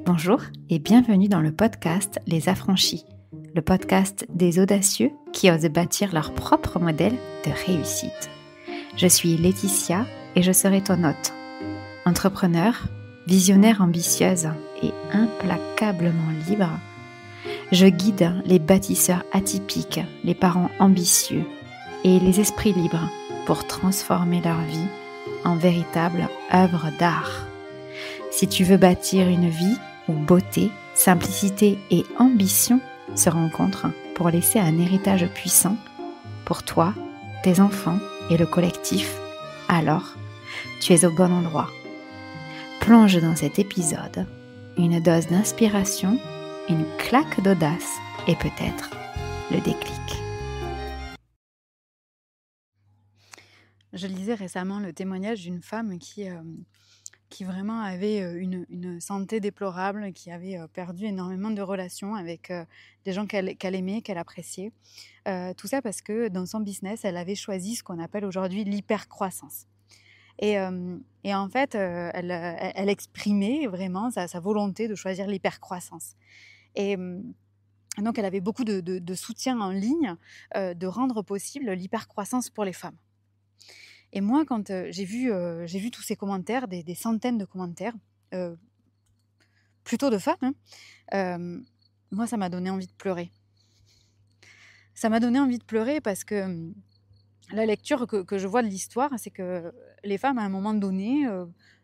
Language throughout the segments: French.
Bonjour et bienvenue dans le podcast Les Affranchis, le podcast des audacieux qui osent bâtir leur propre modèle de réussite. Je suis Laetitia et je serai ton hôte. Entrepreneur, visionnaire ambitieuse et implacablement libre, je guide les bâtisseurs atypiques, les parents ambitieux et les esprits libres pour transformer leur vie en véritable œuvre d'art. Si tu veux bâtir une vie où beauté, simplicité et ambition se rencontrent pour laisser un héritage puissant pour toi, tes enfants et le collectif, alors tu es au bon endroit. Plonge dans cet épisode une dose d'inspiration, une claque d'audace et peut-être le déclic. Je lisais récemment le témoignage d'une femme qui vraiment avait une santé déplorable, qui avait perdu énormément de relations avec des gens qu'elle aimait, qu'elle appréciait. Tout ça parce que dans son business, elle avait choisi ce qu'on appelle aujourd'hui l'hypercroissance. Et en fait, elle exprimait vraiment sa volonté de choisir l'hypercroissance. Et donc, elle avait beaucoup de soutien en ligne de rendre possible l'hypercroissance pour les femmes. Et moi, quand j'ai vu tous ces commentaires, des centaines de commentaires, plutôt de femmes, moi, ça m'a donné envie de pleurer. Ça m'a donné envie de pleurer parce que la lecture que je vois de l'histoire, c'est que les femmes, à un moment donné,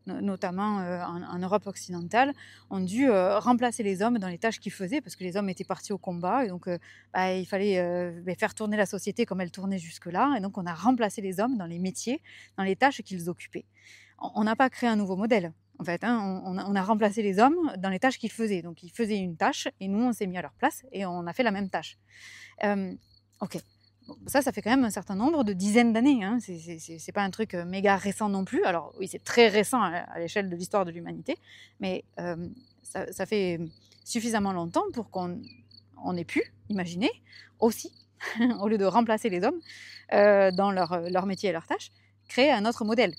notamment en Europe occidentale, ont dû remplacer les hommes dans les tâches qu'ils faisaient parce que les hommes étaient partis au combat et donc il fallait faire tourner la société comme elle tournait jusque-là, et donc on a remplacé les hommes dans les métiers, dans les tâches qu'ils occupaient. On n'a pas créé un nouveau modèle en fait, on a remplacé les hommes dans les tâches qu'ils faisaient, donc ils faisaient une tâche et nous on s'est mis à leur place et on a fait la même tâche. Ok. Ça fait quand même un certain nombre de dizaines d'années. C'est pas un truc méga récent non plus. Alors oui, c'est très récent à l'échelle de l'histoire de l'humanité, mais ça fait suffisamment longtemps pour qu'on ait pu imaginer aussi, au lieu de remplacer les hommes dans leur métier et leurs tâches, créer un autre modèle.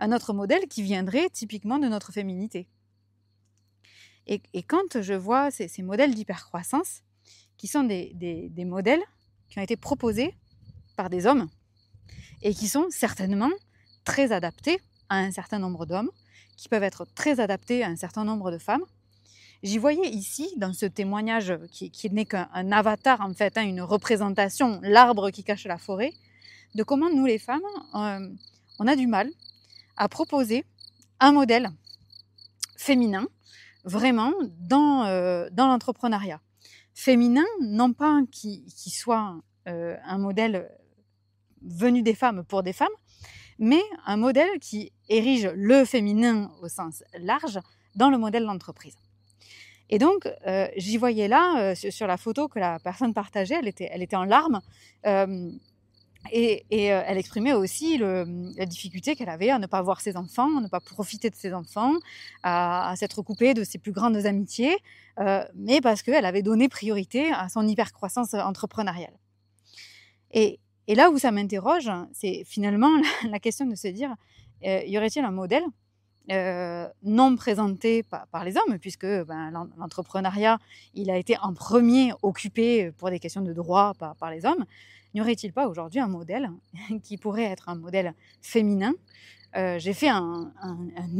Un autre modèle qui viendrait typiquement de notre féminité. Et quand je vois ces modèles d'hypercroissance, qui sont des modèles qui ont été proposés par des hommes et qui sont certainement très adaptés à un certain nombre d'hommes, qui peuvent être très adaptés à un certain nombre de femmes. J'y voyais ici, dans ce témoignage qui n'est qu'un avatar en fait, une représentation, l'arbre qui cache la forêt, de comment nous les femmes, on a du mal à proposer un modèle féminin, vraiment, dans l'entrepreneuriat. Féminin, non pas qui soit un modèle venu des femmes pour des femmes, mais un modèle qui érige le féminin au sens large dans le modèle d'entreprise. Et donc, j'y voyais là, sur la photo que la personne partageait, elle était en larmes, et elle exprimait aussi la difficulté qu'elle avait à ne pas voir ses enfants, à ne pas profiter de ses enfants, à s'être coupée de ses plus grandes amitiés, mais parce qu'elle avait donné priorité à son hypercroissance entrepreneuriale. Et là où ça m'interroge, c'est finalement la question de se dire, y aurait-il un modèle non présenté par les hommes, puisque l'entrepreneuriat, il a été en premier occupé pour des questions de droit par les hommes. N'y aurait-il pas aujourd'hui un modèle qui pourrait être un modèle féminin ? J'ai fait un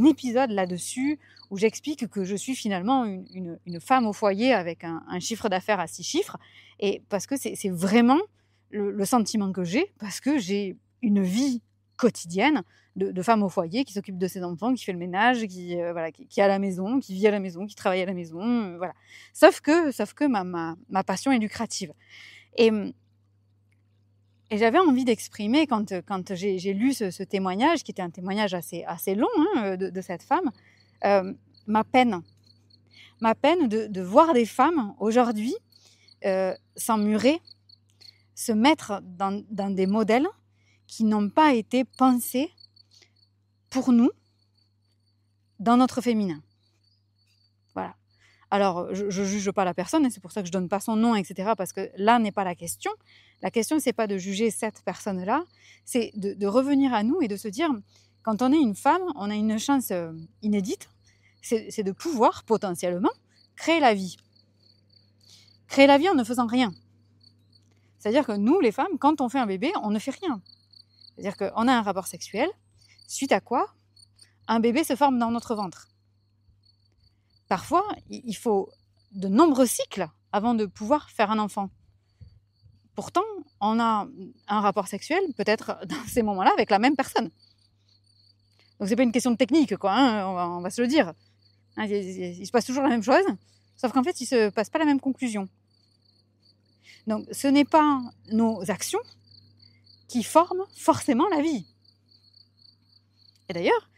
épisode là-dessus où j'explique que je suis finalement une femme au foyer avec un chiffre d'affaires à 6 chiffres, et parce que c'est vraiment le sentiment que j'ai, parce que j'ai une vie quotidienne de femme au foyer qui s'occupe de ses enfants, qui fait le ménage, qui est à la maison, qui vit à la maison, qui travaille à la maison, voilà. Sauf que ma passion est lucrative. Et j'avais envie d'exprimer, quand j'ai lu ce témoignage, qui était un témoignage assez long de cette femme, ma peine de voir des femmes aujourd'hui s'emmurer, se mettre dans des modèles qui n'ont pas été pensés pour nous dans notre féminin. Voilà. Alors, je ne juge pas la personne, c'est pour ça que je ne donne pas son nom, etc., parce que là n'est pas la question. La question, ce n'est pas de juger cette personne-là, c'est de revenir à nous et de se dire, quand on est une femme, on a une chance inédite, c'est de pouvoir potentiellement créer la vie. Créer la vie en ne faisant rien. C'est-à-dire que nous, les femmes, quand on fait un bébé, on ne fait rien. C'est-à-dire qu'on a un rapport sexuel, suite à quoi un bébé se forme dans notre ventre. Parfois, il faut de nombreux cycles avant de pouvoir faire un enfant. Pourtant, on a un rapport sexuel, peut-être dans ces moments-là, avec la même personne. Donc c'est pas une question de technique, quoi, hein, on va se le dire. Il se passe toujours la même chose, sauf qu'en fait, il se passe pas la même conclusion. Donc ce n'est pas nos actions qui forment forcément la vie. Et d'ailleurs,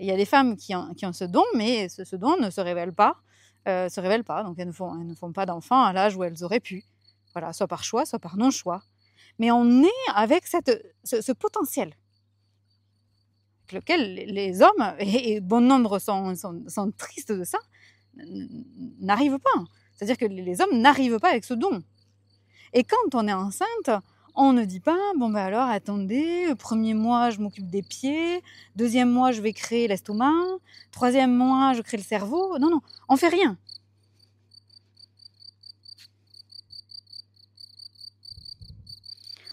il y a des femmes qui ont ce don, mais ce don ne se révèle pas. Donc elles ne font pas d'enfants à l'âge où elles auraient pu. Voilà, soit par choix, soit par non-choix. Mais on est avec ce potentiel, avec lequel les hommes, et bon nombre sont tristes de ça, n'arrivent pas. C'est-à-dire que les hommes n'arrivent pas avec ce don. Et quand on est enceinte, on ne dit pas, alors attendez, premier mois je m'occupe des pieds, deuxième mois je vais créer l'estomac, troisième mois je crée le cerveau. Non, on fait rien.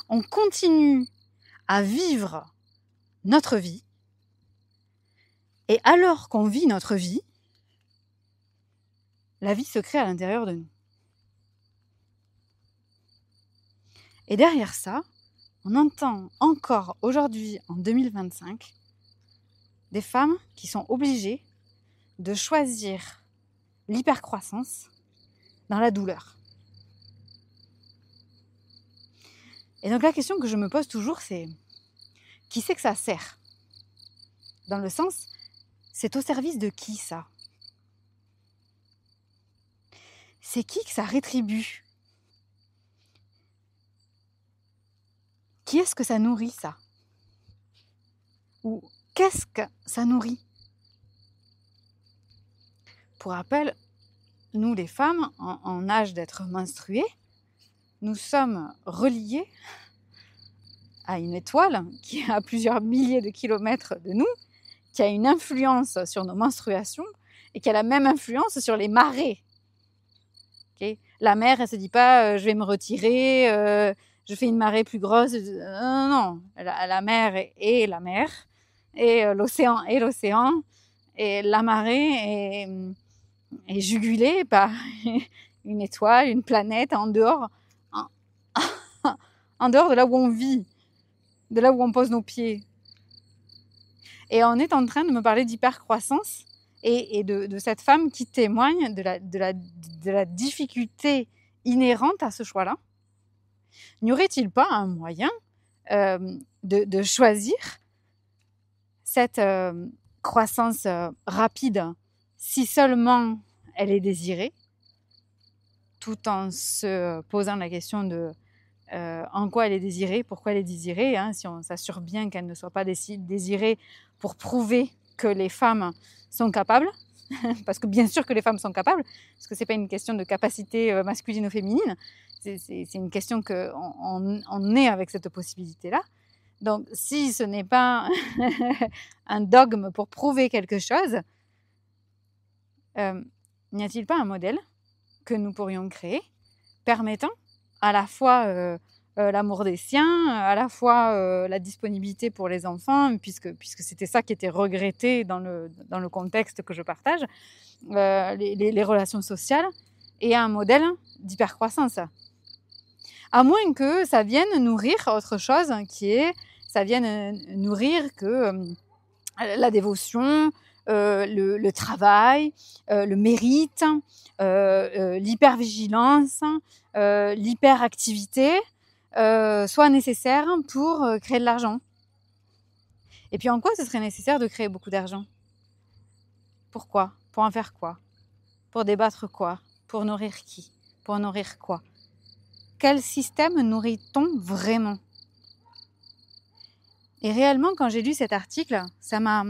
On continue à vivre notre vie, et alors qu'on vit notre vie, la vie se crée à l'intérieur de nous. Et derrière ça, on entend encore aujourd'hui, en 2025, des femmes qui sont obligées de choisir l'hypercroissance dans la douleur. Et donc la question que je me pose toujours, c'est qui c'est que ça sert ? Dans le sens, c'est au service de qui ça ? C'est qui que ça rétribue ? Qui est-ce que ça nourrit, ça ? Ou qu'est-ce que ça nourrit ? Pour rappel, nous les femmes, en âge d'être menstruées, nous sommes reliées à une étoile qui est à plusieurs milliers de kilomètres de nous, qui a une influence sur nos menstruations et qui a la même influence sur les marées. Okay ? La mer, elle ne se dit pas je vais me retirer, je fais une marée plus grosse. Non. La mer est la mer, et l'océan est l'océan, et la marée est jugulée par une étoile, une planète en dehors de là où on vit, de là où on pose nos pieds. Et on est en train de me parler d'hypercroissance et de cette femme qui témoigne de la difficulté inhérente à ce choix-là. N'y aurait-il pas un moyen de choisir cette croissance rapide si seulement elle est désirée, tout en se posant la question de en quoi elle est désirée, pourquoi elle est désirée, si on s'assure bien qu'elle ne soit pas désirée pour prouver que les femmes sont capables, parce que bien sûr que les femmes sont capables, parce que ce n'est pas une question de capacité masculine ou féminine, c'est une question qu'on est avec cette possibilité-là. Donc si ce n'est pas un dogme pour prouver quelque chose, n'y a-t-il pas un modèle que nous pourrions créer permettant à la fois l'amour des siens, à la fois la disponibilité pour les enfants, puisque c'était ça qui était regretté dans le contexte que je partage, les relations sociales, et un modèle d'hypercroissance. À moins que ça vienne nourrir autre chose, ça vienne nourrir que la dévotion, le travail, le mérite, l'hypervigilance, l'hyperactivité soit nécessaire pour créer de l'argent. Et puis en quoi ce serait nécessaire de créer beaucoup d'argent ? Pourquoi ? Pour en faire quoi ? Pour débattre quoi ? Pour nourrir qui ? Pour nourrir quoi ? Quel système nourrit-on vraiment ? Et réellement, quand j'ai lu cet article, ça m'a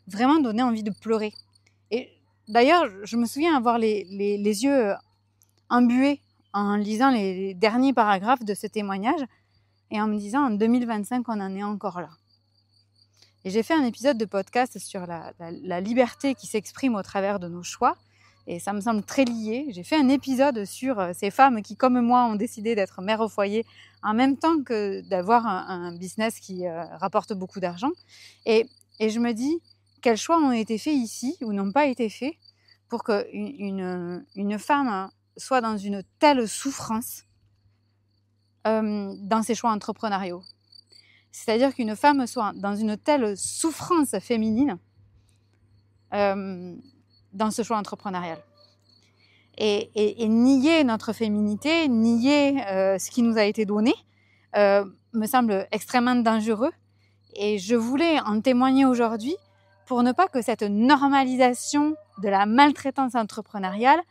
vraiment donné envie de pleurer. Et d'ailleurs, je me souviens avoir les yeux embués en lisant les derniers paragraphes de ce témoignage et en me disant, en 2025, on en est encore là. Et j'ai fait un épisode de podcast sur la liberté qui s'exprime au travers de nos choix. Et ça me semble très lié. J'ai fait un épisode sur ces femmes qui, comme moi, ont décidé d'être mères au foyer en même temps que d'avoir un business qui rapporte beaucoup d'argent. Et je me dis, quels choix ont été faits ici ou n'ont pas été faits pour qu'une femme soit dans une telle souffrance dans ses choix entrepreneuriaux. C'est-à-dire qu'une femme soit dans une telle souffrance féminine dans ce choix entrepreneurial. Et nier notre féminité, nier ce qui nous a été donné, me semble extrêmement dangereux. Et je voulais en témoigner aujourd'hui pour ne pas que cette normalisation de la maltraitance entrepreneuriale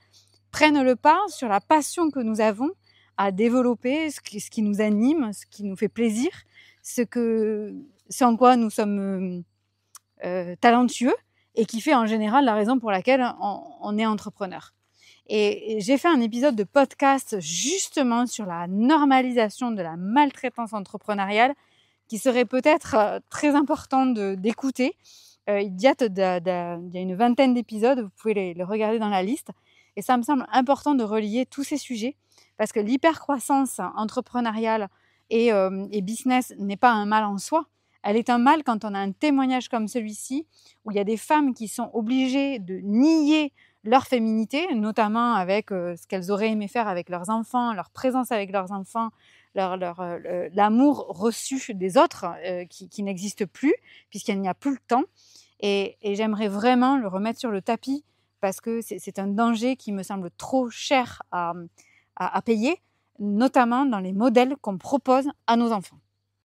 prenne le pas sur la passion que nous avons à développer, ce qui nous anime, ce qui nous fait plaisir, ce en quoi nous sommes talentueux et qui fait en général la raison pour laquelle on est entrepreneur. Et j'ai fait un épisode de podcast justement sur la normalisation de la maltraitance entrepreneuriale qui serait peut-être très important d'écouter. Il date il y a une vingtaine d'épisodes, vous pouvez les regarder dans la liste. Et ça me semble important de relier tous ces sujets parce que l'hypercroissance entrepreneuriale et business n'est pas un mal en soi. Elle est un mal quand on a un témoignage comme celui-ci où il y a des femmes qui sont obligées de nier leur féminité, notamment avec ce qu'elles auraient aimé faire avec leurs enfants, leur présence avec leurs enfants, l'amour reçu des autres qui n'existe plus puisqu'il n'y a plus le temps. Et j'aimerais vraiment le remettre sur le tapis parce que c'est un danger qui me semble trop cher à payer, notamment dans les modèles qu'on propose à nos enfants.